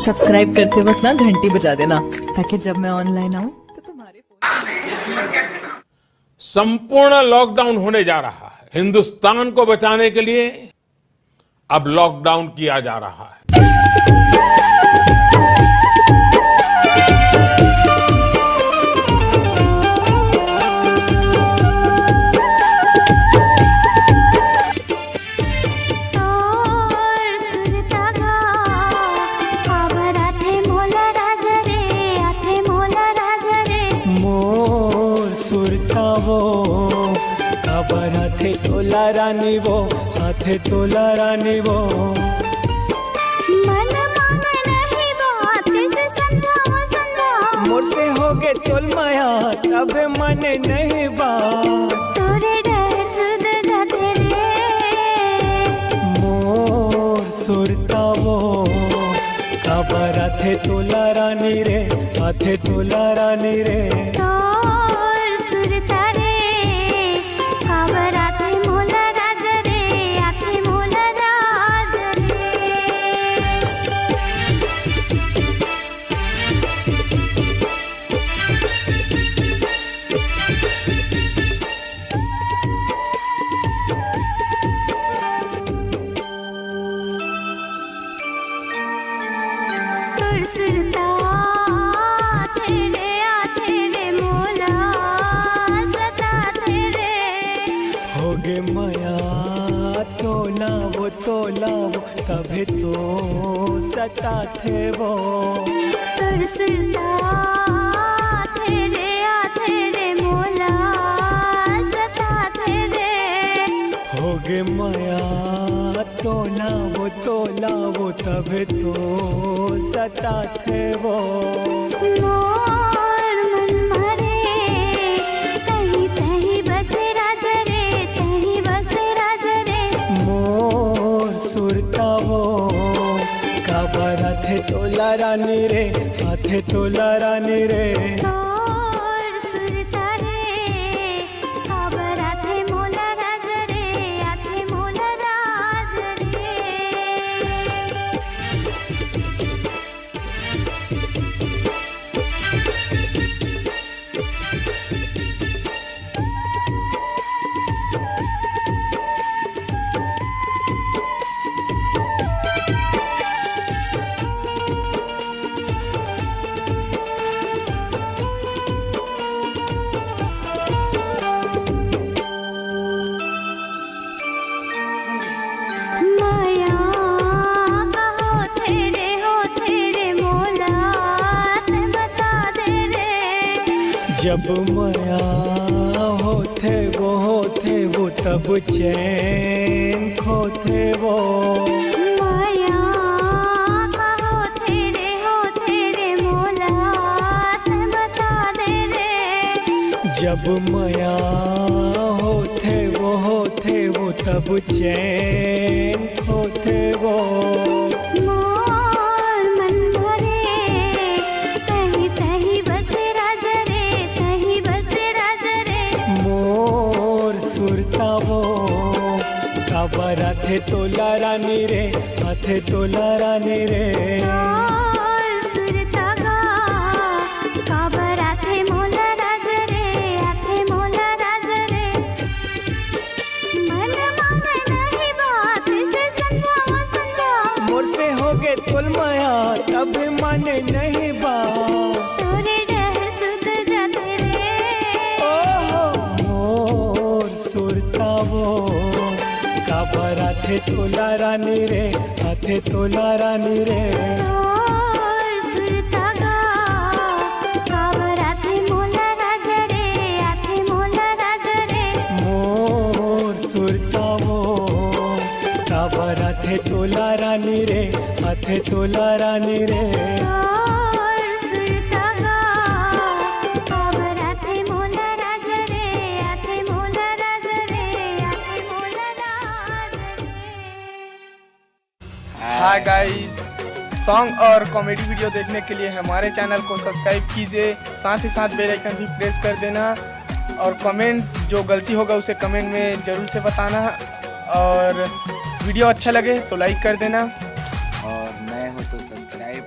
Subscribe करते वक्त ना घंटी बजा देना, ताकि जब मैं ऑनलाइन आऊँ तो तुम्हारे फोन। संपूर्ण लॉकडाउन होने जा रहा है। हिंदुस्तान को बचाने के लिए अब लॉकडाउन किया जा रहा है। हाथे तोला रानी वो, हाथे तोला रानी वो, मन माने नहीं बात से समझाओ समझाओ, मोर से होगे तोल माया तब माने नहीं बात, तोरे डर सुध जाते रे मोर सुरता वो, काबर हाथे तोला रानी रे, हाथे तोला रानी रे, तोर सुरता रे, काबर आते मोला राज रे, आते मोला राज तोर सुरता होगे माया तोला वो तभी तो सता थे वो, तरसता तेरे मोला सता तेरे, होगे माया तोला वो तभी तो सता थे वो, मोर मन मरे तही तही बसे राज रे, तही बसे राज रे, मोर सुरता वो, काबर हाथे तोला रानी रे, हाथे तोला रानी रे, तोर सुरता रे, काबर आते मोला राज रे, आते मोला राज रे। माया हो तेरे मोला ते बता दे रे, जब माया होते वो तब चैन खोते वो, माया हो तेरे मोला ते बता दे रे, जब माया होते वो तब चैन खोते वो, मोर मन भरे तही तही बसे राज रे, तही बसे राज रे, मोर सुरता वो, काबर हाथे तोला रानी रे, हाथे तोला रानी रे, तोर सुरता गा, काबर आते मोला राज रे, आते मोला राज रे, मन माने नहीं बात से समझाओ समझाओ, मोर से होगे तोल माया तब माने नहीं बात, तोरे डर सुध जाते रे मोर सुरता वो, काबर हाथे तोला रानी रे, हाथे तोला रानी रे, तोर सुरता गा, काबर आते मोला राज रे, आते मोला राज रे, मोर सुरता वो, काबर हाथे तोला रानी रे, हाथे तोला रानी रे, तोर सुरता गा, काबर आते मोला राज रे, आते मोला राज रे, आते मोला राज रे। हाय गाइस, सॉन्ग और कॉमेडी वीडियो देखने के लिए हमारे चैनल को सब्सक्राइब कीजिए, साथ ही साथ बेल आइकन भी प्रेस कर देना, और कमेंट जो गलती होगा उसे कमेंट में ज़रूर से बताना, और वीडियो अच्छा लगे तो लाइक कर देना, और नए हो तो सब्सक्राइब